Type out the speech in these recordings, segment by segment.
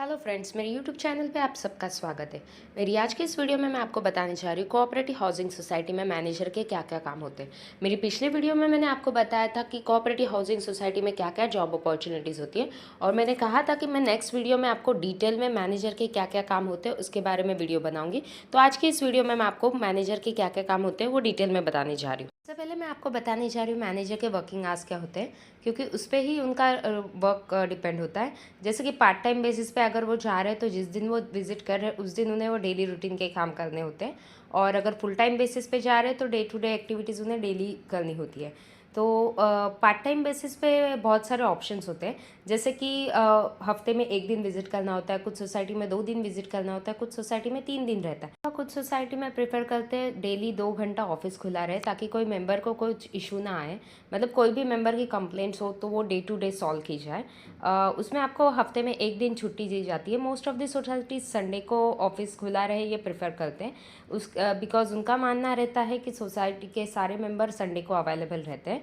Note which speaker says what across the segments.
Speaker 1: Hello friends, मेरे YouTube channel पे आप सबका स्वागत है। मेरी आज की इस वीडियो में मैं आपको बताने जा रही हूँ कोऑपरेटिव हाउसिंग सोसाइटी में मैनेजर के क्या क्या काम होते हैं। मेरी पिछले वीडियो में मैंने आपको बताया था कि कोऑपरेटिव हाउसिंग सोसाइटी में क्या क्या जॉब अपॉर्चुनिटीज़ होती है, और मैंने कहा था कि मैं नेक्स्ट वीडियो में आपको डिटेल में मैनेजर के क्या क्या काम होते हैं उसके बारे में वीडियो बनाऊँगी। तो आज की इस वीडियो में मैं आपको मैनेजर के क्या क्या काम होते हैं वो डिटेल में बताने जा रही हूँ। सबसे पहले मैं आपको बताने जा रही हूँ मैनेजर के वर्किंग आवर्स क्या होते हैं, क्योंकि उस पर ही उनका वर्क डिपेंड होता है। जैसे कि पार्ट टाइम बेसिस पे अगर वो जा रहे हैं तो जिस दिन वो विजिट कर रहे हैं उस दिन उन्हें वो डेली रूटीन के काम करने होते हैं, और अगर फुल टाइम बेसिस पे जा रहे हैं तो डे टू डे एक्टिविटीज़ उन्हें डेली करनी होती है। तो पार्ट टाइम बेसिस पे बहुत सारे ऑप्शंस होते हैं, जैसे कि हफ्ते में एक दिन विजिट करना होता है, कुछ सोसाइटी में 2 दिन विजिट करना होता है, कुछ सोसाइटी में 3 दिन रहता है। कुछ सोसाइटी में प्रेफर करते हैं डेली 2 घंटा ऑफिस खुला रहे ताकि कोई मेंबर को कुछ इशू ना आए, मतलब कोई भी मेंबर की कंप्लेंट्स हो तो वो डे टू डे सॉल्व की जाए। उसमें आपको हफ्ते में एक दिन छुट्टी दी जाती है। Most of the societies Sunday को ऑफिस खुला रहे ये प्रेफर करते हैं, बिकॉज उनका मानना रहता है कि सोसाइटी के सारे मेंबर संडे को अवेलेबल रहते हैं।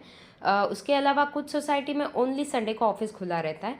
Speaker 1: उसके अलावा कुछ सोसाइटी में ओनली संडे को ऑफिस खुला रहता है।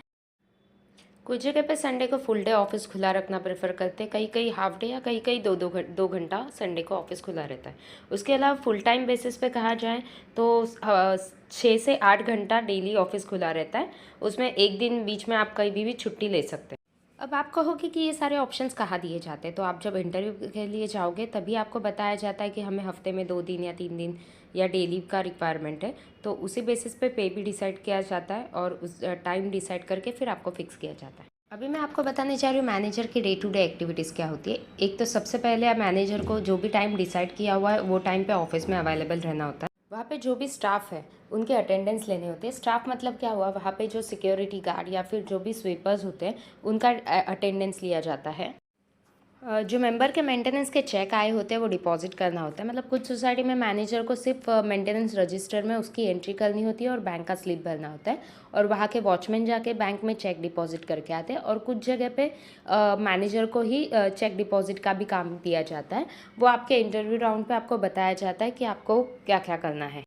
Speaker 1: कुछ जगह पे संडे को फुल डे ऑफिस खुला रखना प्रेफर करते हैं, कई कई हाफ डे या कई कई 2 घंटा संडे को ऑफिस खुला रहता है। उसके अलावा फुल टाइम बेसिस पे कहा जाए तो 6 से 8 घंटा डेली ऑफिस खुला रहता है। उसमें एक दिन बीच में आप कभी भी छुट्टी ले सकते हैं। अब आप कहोगे कि ये सारे ऑप्शंस कहाँ दिए जाते हैं, तो आप जब इंटरव्यू के लिए जाओगे तभी आपको बताया जाता है कि हमें हफ्ते में 2 दिन या 3 दिन या डेली का रिक्वायरमेंट है, तो उसी बेसिस पे भी डिसाइड किया जाता है और उस टाइम डिसाइड करके फिर आपको फिक्स किया जाता है। अभी मैं आपको बताने जा रही हूँ मैनेजर की डे टू डे एक्टिविटीज़ क्या होती है। एक तो सबसे पहले मैनेजर को जो भी टाइम डिसाइड किया हुआ है वो टाइम पे ऑफिस में अवेलेबल रहना होता है। वहाँ पे जो भी स्टाफ है उनके अटेंडेंस लेने होते हैं। स्टाफ मतलब क्या हुआ, वहाँ पे जो सिक्योरिटी गार्ड या फिर जो भी स्वीपर्स होते हैं उनका अटेंडेंस लिया जाता है। जो मेंबर के मेंटेनेंस के चेक आए होते हैं वो डिपॉजिट करना होता है। मतलब कुछ सोसाइटी में मैनेजर को सिर्फ मेंटेनेंस रजिस्टर में उसकी एंट्री करनी होती है और बैंक का स्लिप भरना होता है, और वहाँ के वॉचमैन जाके बैंक में चेक डिपॉजिट करके आते हैं। और कुछ जगह पे मैनेजर को ही चेक डिपॉजिट का भी काम दिया जाता है। वो आपके इंटरव्यू राउंड पे आपको बताया जाता है कि आपको क्या क्या करना है।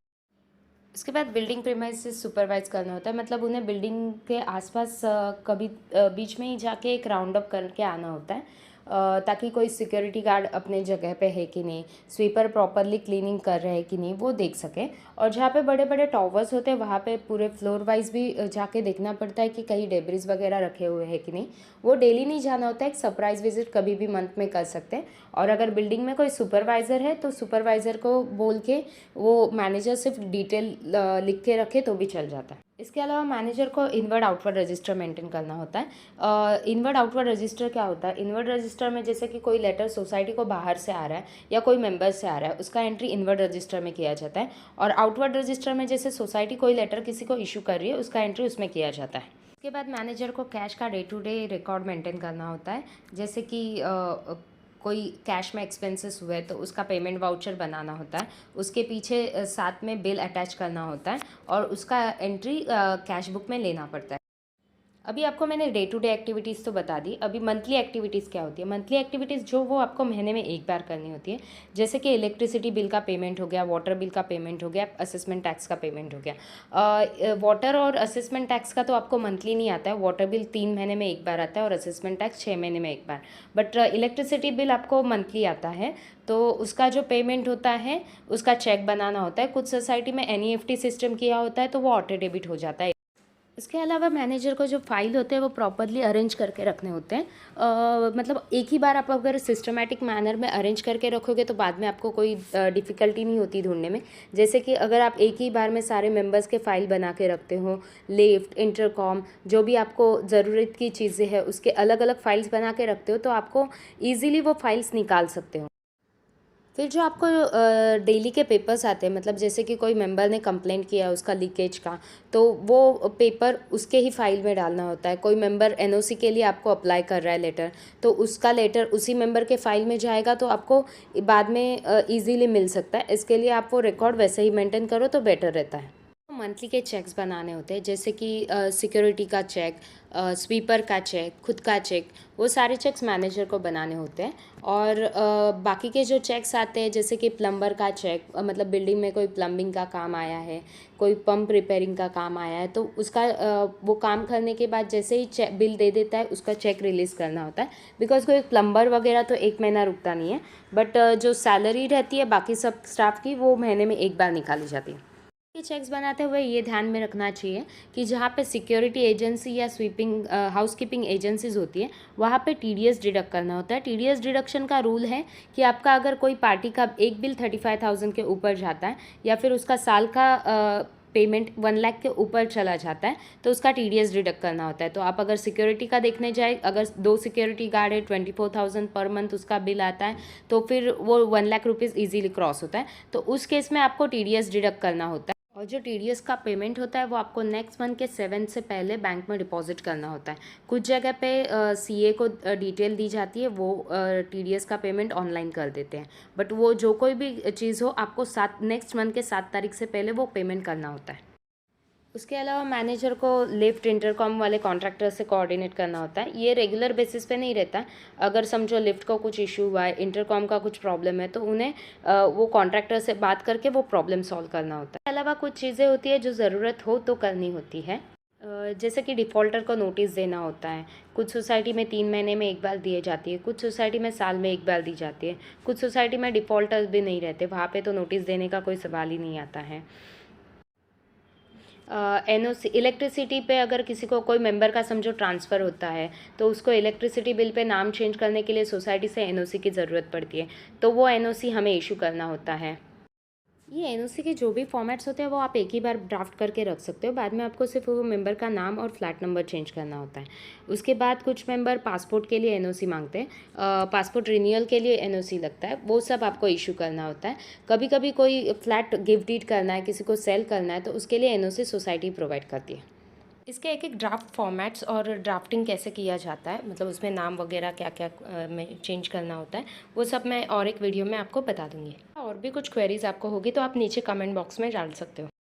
Speaker 1: उसके बाद बिल्डिंग प्रीमाइसेस सुपरवाइज करना होता है, मतलब उन्हें बिल्डिंग के आसपास कभी बीच में ही जाके एक राउंड अप करके आना होता है, ताकि कोई सिक्योरिटी गार्ड अपने जगह पे है कि नहीं, स्वीपर प्रॉपरली क्लीनिंग कर रहे हैं कि नहीं वो देख सके। और जहाँ पे बड़े बड़े टॉवर्स होते हैं वहाँ पे पूरे फ्लोर वाइज भी जाके देखना पड़ता है कि कहीं डेब्रिस वगैरह रखे हुए हैं कि नहीं। वो डेली नहीं जाना होता है, एक सरप्राइज विजिट कभी भी मंथ में कर सकते हैं। और अगर बिल्डिंग में कोई सुपरवाइज़र है तो सुपरवाइज़र को बोल के वो मैनेजर सिर्फ डिटेल लिख के रखे तो भी चल जाता है। इसके अलावा मैनेजर को इनवर्ड आउटवर्ड रजिस्टर मेंटेन करना होता है। इनवर्ड आउटवर्ड रजिस्टर क्या होता है, इनवर्ड रजिस्टर में जैसे कि कोई लेटर सोसाइटी को बाहर से आ रहा है या कोई मेंबर से आ रहा है उसका एंट्री इनवर्ड रजिस्टर में किया जाता है, और आउटवर्ड रजिस्टर में जैसे सोसाइटी कोई लेटर किसी को इशू कर रही है उसका एंट्री उसमें किया जाता है। उसके बाद मैनेजर को कैश का day to day record maintain करना होता है, जैसे कि कोई कैश में एक्सपेंसेस हुए तो उसका पेमेंट वाउचर बनाना होता है, उसके पीछे साथ में बिल अटैच करना होता है और उसका एंट्री कैश बुक में लेना पड़ता है। अभी आपको मैंने डे टू डे एक्टिविटीज़ तो बता दी। अभी मंथली एक्टिविटीज़ क्या होती है। मंथली एक्टिविटीज़ जो वो आपको महीने में एक बार करनी होती है, जैसे कि इलेक्ट्रिसिटी बिल का पेमेंट हो गया, वाटर बिल का पेमेंट हो गया, असेसमेंट टैक्स का पेमेंट हो गया। वाटर और असेसमेंट टैक्स का तो आपको मंथली नहीं आता है, वाटर बिल 3 महीने में एक बार आता है और असेसमेंट टैक्स 6 महीने में एक बार। बट इलेक्ट्रिसिटी बिल आपको मंथली आता है, तो उसका जो पेमेंट होता है उसका चेक बनाना होता है। कुछ सोसाइटी में NEFT सिस्टम किया होता है तो वो ऑटो डेबिट हो जाता है। इसके अलावा मैनेजर को जो फाइल होते हैं वो प्रॉपरली अरेंज करके रखने होते हैं। मतलब एक ही बार आप अगर सिस्टमेटिक मैनर में अरेंज करके रखोगे तो बाद में आपको कोई डिफ़िकल्टी नहीं होती ढूंढने में। जैसे कि अगर आप एक ही बार में सारे मेंबर्स के फ़ाइल बना के रखते हो, लिफ्ट, इंटरकॉम, जो भी आपको ज़रूरत की चीज़ें हैं उसके अलग अलग फ़ाइल्स बना के रखते हो तो आपको ईज़िली वो फाइल्स निकाल सकते हो। फिर जो आपको डेली के पेपर्स आते हैं, मतलब जैसे कि कोई मेंबर ने कंप्लेंट किया है उसका लीकेज का, तो वो पेपर उसके ही फाइल में डालना होता है। कोई मेंबर NOC के लिए आपको अप्लाई कर रहा है लेटर, तो उसका लेटर उसी मेंबर के फाइल में जाएगा तो आपको बाद में इजीली मिल सकता है। इसके लिए आप वो रिकॉर्ड वैसे ही मेंटेन करो तो बेटर रहता है। मंथली के चेक्स बनाने होते हैं, जैसे कि सिक्योरिटी का चेक, स्वीपर का चेक, खुद का चेक, वो सारे चेक्स मैनेजर को बनाने होते हैं। और बाकी के जो चेक्स आते हैं, जैसे कि प्लम्बर का चेक, मतलब बिल्डिंग में कोई प्लम्बिंग का काम आया है, कोई पंप रिपेयरिंग का काम आया है, तो उसका वो काम करने के बाद जैसे ही चेक बिल दे देता है, उसका चेक रिलीज़ करना होता है। बिकॉज कोई प्लम्बर वगैरह तो 1 महीना रुकता नहीं है, बट जो सैलरी रहती है बाकी सब स्टाफ की, वो महीने में एक बार निकाली जाती है। ये चेक्स बनाते हुए ये ध्यान में रखना चाहिए कि जहाँ पे सिक्योरिटी एजेंसी या स्वीपिंग हाउसकीपिंग एजेंसीज होती है, वहाँ पे टीडीएस डिडक्ट करना होता है। टीडीएस डिडक्शन का रूल है कि आपका अगर कोई पार्टी का एक बिल 35,000 के ऊपर जाता है, या फिर उसका साल का पेमेंट 1 लाख के ऊपर चला जाता है, तो उसका टीडीएस डिडक्ट करना होता है। तो आप अगर सिक्योरिटी का देखने जाए, अगर 2 सिक्योरिटी गार्ड है, 24,000 पर मंथ उसका बिल आता है, तो फिर वो 1 लाख रुपीज़ ईजीली क्रॉस होता है। तो उस केस में आपको टीडीएस डिडक्ट करना होता है। और जो टीडीएस का पेमेंट होता है वो आपको नेक्स्ट मंथ के 7 से पहले बैंक में डिपॉजिट करना होता है। कुछ जगह पे सीए को डिटेल दी जाती है, वो टीडीएस का पेमेंट ऑनलाइन कर देते हैं, बट वो जो कोई भी चीज़ हो, आपको नेक्स्ट मंथ के 7 तारीख से पहले वो पेमेंट करना होता है। उसके अलावा मैनेजर को लिफ्ट इंटरकॉम वाले कॉन्ट्रैक्टर से कोऑर्डिनेट करना होता है। ये रेगुलर बेसिस पे नहीं रहता। अगर समझो लिफ्ट को कुछ इशू हुआ है, इंटरकॉम का कुछ प्रॉब्लम है, तो उन्हें वो कॉन्ट्रैक्टर से बात करके वो प्रॉब्लम सॉल्व करना होता है। इसके अलावा कुछ चीज़ें होती है जो ज़रूरत हो तो करनी होती है, जैसे कि डिफ़ॉल्टर को नोटिस देना होता है। कुछ सोसाइटी में 3 महीने में एक बार दिए जाती है, कुछ सोसाइटी में साल में एक बार दी जाती है, कुछ सोसाइटी में डिफ़ॉल्टर्स भी नहीं रहते, वहाँ पे तो नोटिस देने का कोई सवाल ही नहीं आता है। एनओसी इलेक्ट्रिसिटी पे अगर किसी को कोई मेंबर का समझो ट्रांसफ़र होता है, तो उसको इलेक्ट्रिसिटी बिल पे नाम चेंज करने के लिए सोसाइटी से एनओसी की ज़रूरत पड़ती है, तो वो एनओसी हमें इशू करना होता है। ये एनओसी के जो भी फॉर्मेट्स होते हैं वो आप एक ही बार ड्राफ्ट करके रख सकते हो। बाद में आपको सिर्फ वो मेंबर का नाम और फ्लैट नंबर चेंज करना होता है। उसके बाद कुछ मेंबर पासपोर्ट के लिए एनओसी मांगते हैं, पासपोर्ट रिन्यूअल के लिए एनओसी लगता है, वो सब आपको इशू करना होता है। कभी कभी कोई फ्लैट गिफ्ट डीड करना है, किसी को सेल करना है, तो उसके लिए एनओसी सोसाइटी प्रोवाइड करती है। इसके एक एक ड्राफ्ट फॉर्मेट्स और ड्राफ्टिंग कैसे किया जाता है, मतलब उसमें नाम वगैरह क्या क्या में चेंज करना होता है, वो सब मैं और एक वीडियो में आपको बता दूंगी। और भी कुछ क्वेरीज आपको होगी तो आप नीचे कमेंट बॉक्स में डाल सकते हो।